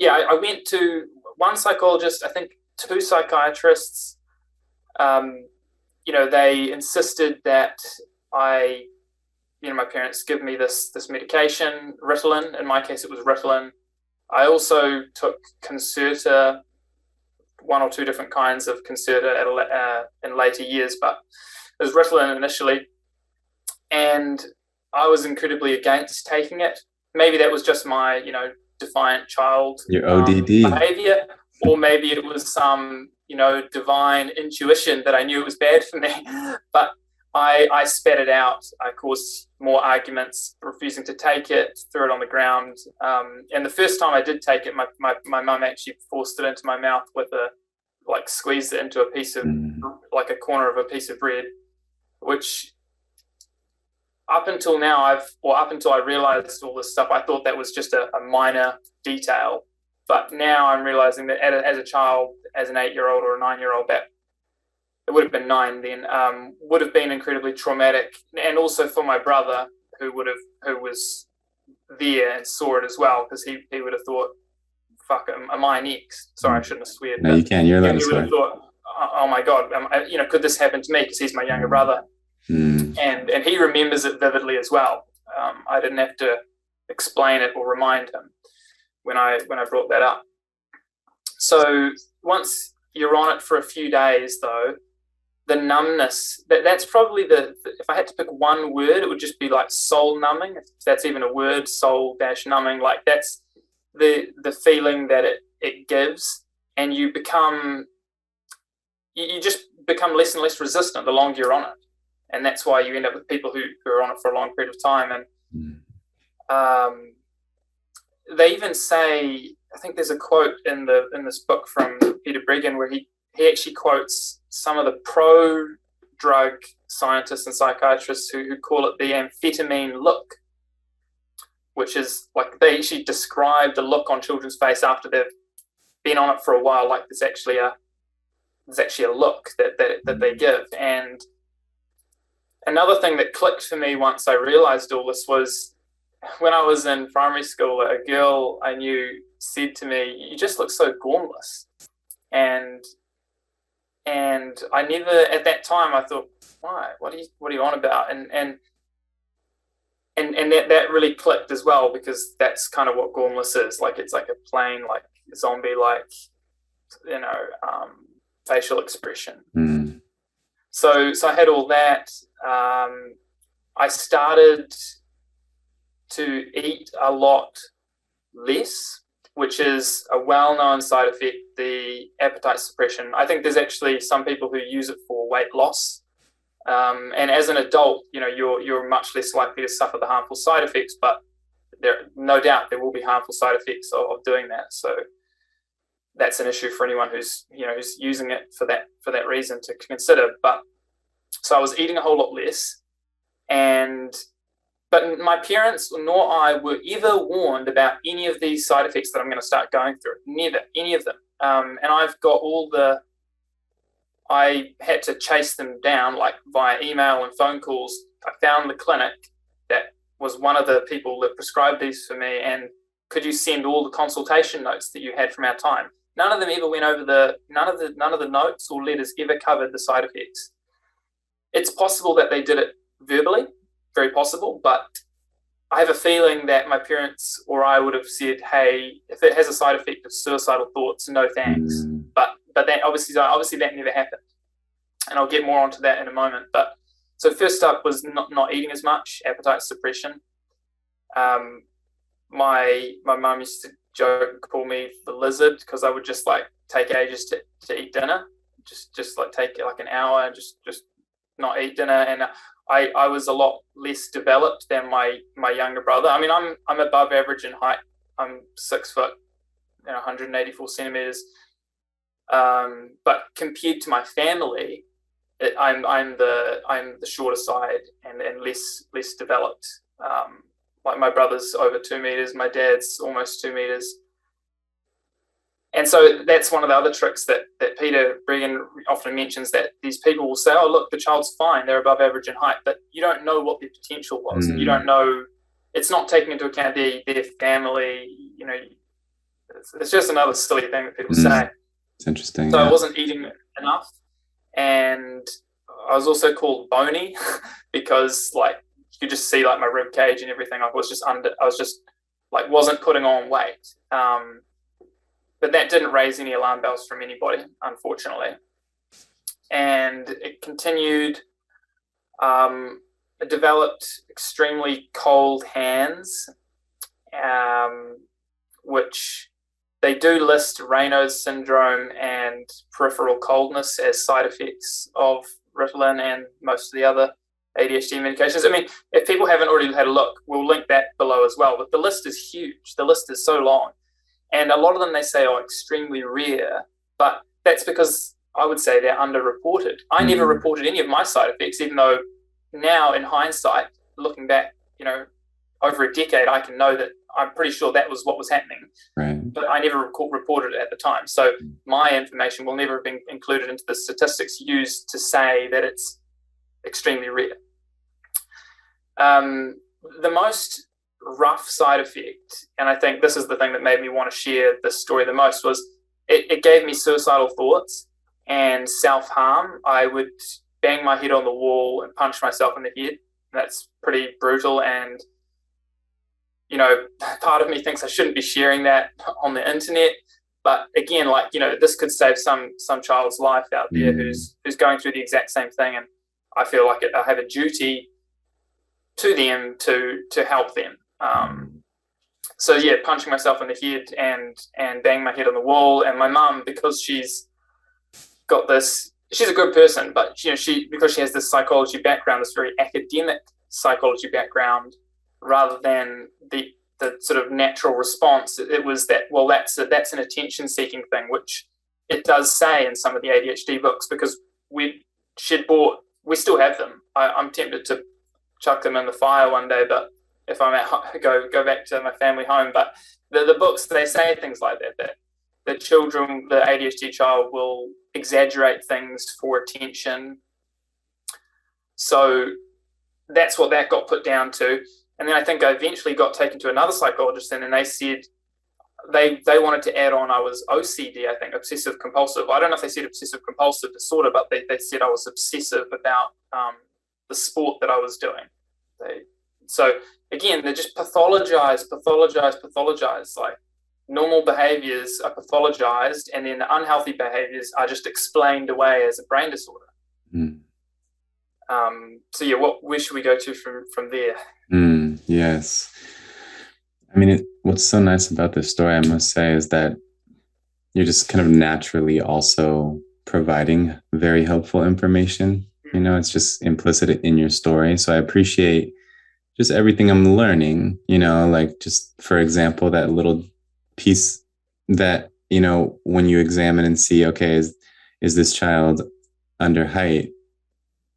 I went to one psychologist, I think two psychiatrists. They insisted that my parents give me this medication, Ritalin. In my case, it was Ritalin. I also took Concerta, one or two different kinds of Concerta in later years, but it was Ritalin initially. And I was incredibly against taking it. Maybe that was just my, defiant child Your ODD. behavior, or maybe it was some, divine intuition that I knew it was bad for me. But I spat it out. I caused more arguments, refusing to take it, threw it on the ground. And the first time I did take it, my mum actually forced it into my mouth squeezed it into a piece of, like a corner of a piece of bread, which up until I realized all this stuff, I thought that was just a minor detail. But now I'm realizing that as a child, as an 8-year-old or a 9-year-old, that it would have been 9 then, would have been incredibly traumatic. And also for my brother, who was there and saw it as well, because he would have thought, fuck, am I next? Sorry, I shouldn't have sweared. No, you can. You're allowed to swear. He would have thought, oh my God, could this happen to me? Because he's my younger brother. And he remembers it vividly as well. I didn't have to explain it or remind him when I brought that up. So once you're on it for a few days, though, the numbness, that's probably if I had to pick one word, it would just be like soul numbing, if that's even a word, soul-numbing. Like that's the feeling that it gives, and you just become less and less resistant the longer you're on it. And that's why you end up with people who are on it for a long period of time. And they even say, I think there's a quote in this book from Peter Breggin where he actually quotes some of the pro-drug scientists and psychiatrists who call it the amphetamine look, which is like they actually describe the look on children's face after they've been on it for a while, like there's actually a look that they give. And another thing that clicked for me once I realized all this was when I was in primary school, a girl I knew said to me, "You just look so gormless." And I never, at that time, I thought, why? What are you on about? And that really clicked as well, because that's kind of what gormless is. Like it's like a plain, like zombie, like facial expression. So I had all that. I started to eat a lot less, which is a well-known side effect, the appetite suppression. I think there's actually some people who use it for weight loss. And as an adult, you're much less likely to suffer the harmful side effects, but no doubt there will be harmful side effects of doing that. So that's an issue for anyone who's using it for that reason to consider. But so I was eating a whole lot less, but my parents nor I were ever warned about any of these side effects that I'm going to start going through. Never, any of them. And I've got I had to chase them down, like via email and phone calls. I found the clinic that was one of the people that prescribed these for me, and could you send all the consultation notes that you had from our time? None of them ever went over none of the notes or letters ever covered the side effects. It's possible that they did it verbally, very possible, but I have a feeling that my parents or I would have said, hey, if it has a side effect of suicidal thoughts, no thanks. But that obviously that never happened. And I'll get more onto that in a moment. But so first up was not eating as much, appetite suppression. My mum used to call me the lizard, because I would just like take ages to eat dinner, just like take like an hour and just not eat dinner. And I was a lot less developed than my younger brother. I mean, I'm above average in height. I'm 6 foot, 184 centimeters. But compared to my family, I'm the shorter side and less developed. Like my brother's over 2 meters, my dad's almost 2 meters. And so that's one of the other tricks that Peter Breggin often mentions, that these people will say, oh, look, the child's fine, they're above average in height, but you don't know what their potential was. You don't know, it's not taking into account their family, it's just another silly thing that people say. It's interesting. So I wasn't eating enough, and I was also called bony because like you could just see like my rib cage and everything. I was just like wasn't putting on weight. But that didn't raise any alarm bells from anybody, unfortunately. And it continued. It developed extremely cold hands, which they do list Raynaud's syndrome and peripheral coldness as side effects of Ritalin and most of the other ADHD medications. I mean, if people haven't already had a look, we'll link that below as well. But the list is huge. The list is so long. And a lot of them they say are extremely rare, but that's because I would say they're underreported. I never reported any of my side effects, even though now in hindsight, looking back, over a decade, I can know that I'm pretty sure that was what was happening. Right. But I never reported it at the time. So my information will never have been included into the statistics used to say that it's extremely rare. The most rough side effect, and I think this is the thing that made me want to share this story the most, was it gave me suicidal thoughts and self-harm. I would bang my head on the wall and punch myself in the head. That's pretty brutal, and part of me thinks I shouldn't be sharing that on the internet, but again, like, this could save some child's life out there who's going through the exact same thing, and I feel like I have a duty to them to help them. So yeah, punching myself in the head and banging my head on the wall. And my mum, because she's got this, she's a good person, but because she has this psychology background, this very academic psychology background, rather than the sort of natural response, it was that, well, that's an attention-seeking thing, which it does say in some of the ADHD books, because we still have them. I'm tempted to chuck them in the fire one day, but if I'm go back to my family home. But the books, they say things like that the ADHD child will exaggerate things for attention. So that's what that got put down to. And then I think I eventually got taken to another psychologist, and then they said they wanted to add on I was OCD, I think, obsessive compulsive. I don't know if they said obsessive compulsive disorder, but they said I was obsessive about the sport that I was doing. So again, they just pathologize. Like, normal behaviors are pathologized, and then the unhealthy behaviors are just explained away as a brain disorder. So yeah, where should we go to from there? Yes. I mean, what's so nice about this story, I must say, is that you're just kind of naturally also providing very helpful information. It's just implicit in your story. So I appreciate just everything I'm learning, like, just for example, that little piece that, when you examine and see, okay, is this child under height?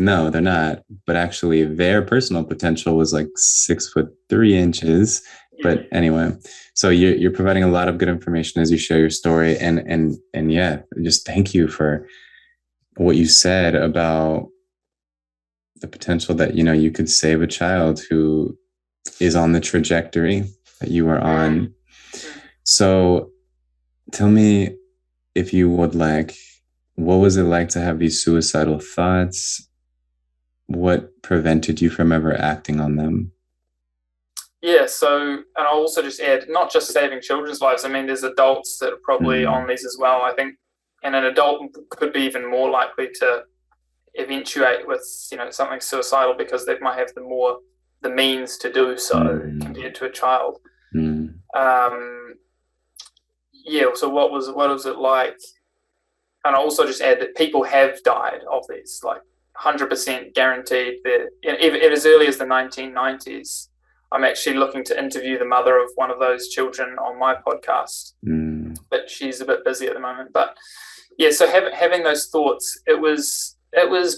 No, they're not. But actually their personal potential was like 6'3". But anyway, so you're providing a lot of good information as you share your story. And yeah, just thank you for what you said about the potential that, you could save a child who is on the trajectory that you are on. So tell me, if you would like, what was it like to have these suicidal thoughts? What prevented you from ever acting on them? Yeah, so, and I'll also just add, not just saving children's lives. I mean, there's adults that are probably on these as well, I think. And an adult could be even more likely to eventuate with, something suicidal, because they might have the means to do so compared to a child. Yeah, so what was it like? And I'll also just add that people have died of these, like 100% guaranteed. That as early as the 1990s, I'm actually looking to interview the mother of one of those children on my podcast, but she's a bit busy at the moment. But yeah, so having those thoughts, it was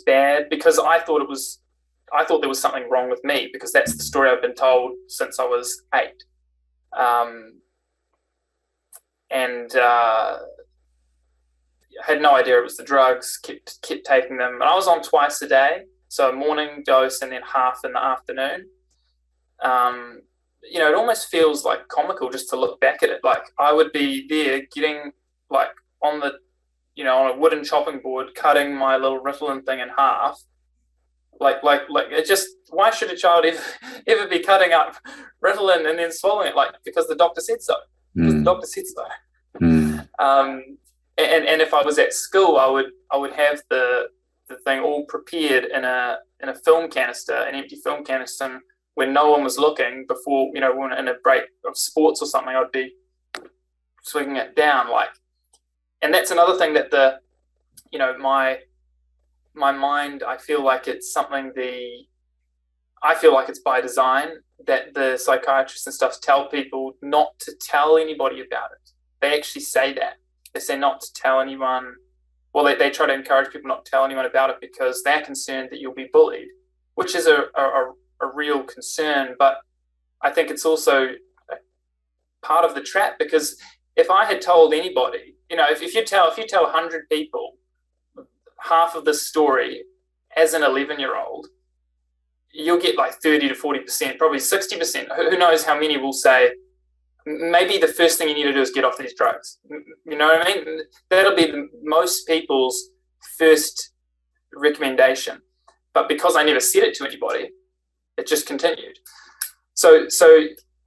bad, because I thought there was something wrong with me, because that's the story I've been told since I was 8. And had no idea it was the drugs, kept taking them. And I was on twice a day, so a morning dose and then half in the afternoon. it almost feels like comical just to look back at it. Like I would be there getting like on the, on a wooden chopping board, cutting my little Ritalin thing in half. Like it just, why should a child ever be cutting up Ritalin and then swallowing it? Like, because the doctor said so. Because the doctor said so. And if I was at school, I would have the thing all prepared in a film canister, an empty film canister, when no one was looking, before, when in a break of sports or something, I'd be swinging it down, like. And that's another thing that my mind, I feel like it's something I feel like it's by design that the psychiatrists and stuff tell people not to tell anybody about it. They actually say that. They say not to tell anyone. Well, they try to encourage people not to tell anyone about it because they're concerned that you'll be bullied, which is a real concern. But I think it's also part of the trap, because if I had told anybody, if you tell 100 people half of this story as an 11-year-old, you'll get like 30 to 40%, probably 60%. Who knows how many will say, maybe the first thing you need to do is get off these drugs. You know what I mean? That'll be most people's first recommendation. But because I never said it to anybody, it just continued. So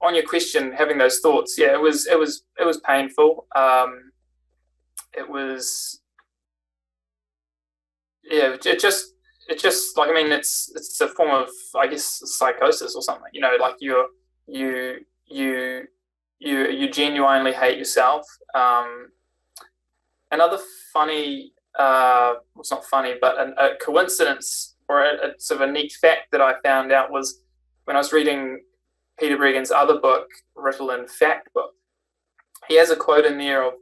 on your question, having those thoughts, yeah, it was painful. It was, yeah, it just like, I mean, it's a form of, I guess, psychosis or something. Like you genuinely hate yourself. Another funny, it's not funny, but a coincidence or a sort of a neat fact that I found out was when I was reading Peter Bregan's other book, Ritalin Fact Book. He has a quote in there of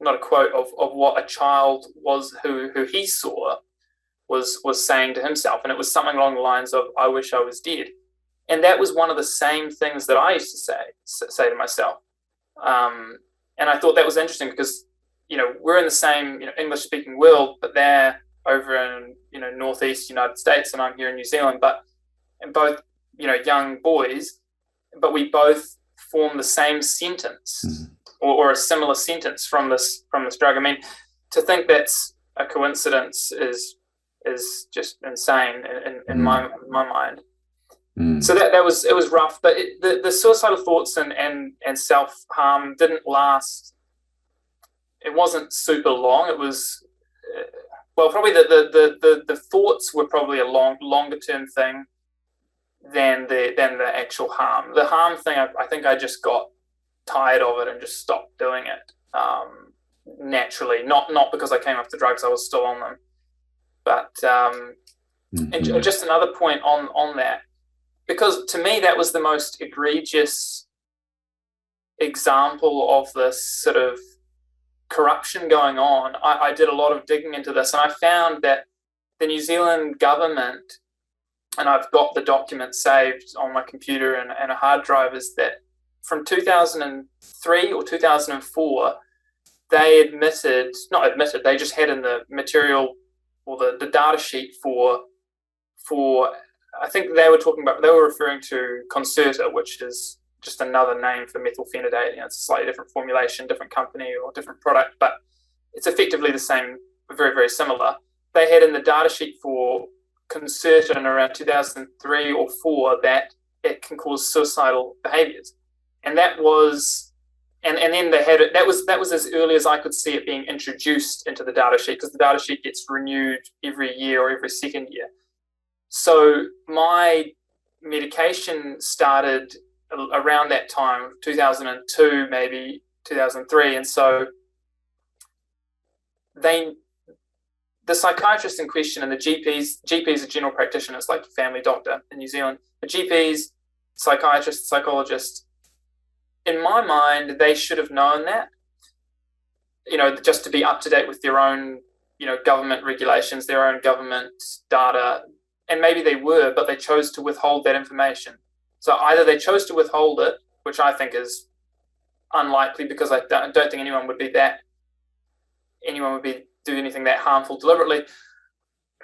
what a child was who he saw was saying to himself, and it was something along the lines of, "I wish I was dead." And that was one of the same things that I used to say to myself. And I thought that was interesting because, we're in the same, English-speaking world, but they're over in, Northeast United States, and I'm here in New Zealand, and both, young boys, but we both form the same sentence or a similar sentence from this drug. I mean, to think that's a coincidence is just insane in my mind. So it was rough, but the suicidal thoughts and self-harm didn't last. It wasn't super long. It was, probably the thoughts were probably a longer term thing than the actual harm. The harm thing, I think I just got tired of it and just stopped doing it naturally. Not because I came off the drugs, I was still on them. But and just another point on that, because to me that was the most egregious example of this sort of corruption going on. I did a lot of digging into this, and I found that the New Zealand government, and I've got the document saved on my computer and a hard drive, is that from 2003 or 2004, they they just had in the material or the data sheet for I think they were referring to Concerta, which is just another name for methylphenidate. It's a slightly different formulation, different company or different product, but it's effectively the same, very, very similar. They had in the data sheet for Concerta in around 2003 or 4 that it can cause suicidal behaviors. And that was, and then they had it, that was as early as I could see it being introduced into the data sheet, because the data sheet gets renewed every year or every second year. So my medication started around that time, 2002, maybe 2003. And so the psychiatrist in question and the GPs are general practitioners, like your family doctor in New Zealand, the GPs, psychiatrists, psychologists, in my mind, they should have known that, just to be up to date with their own, government regulations, their own government data. And maybe they were, but they chose to withhold that information. So either they chose to withhold it, which I think is unlikely, because I don't think anyone would be do anything that harmful deliberately,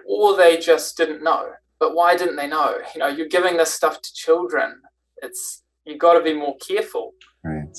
or they just didn't know. But why didn't they know? You're giving this stuff to children. It's, You got to be more careful. Right.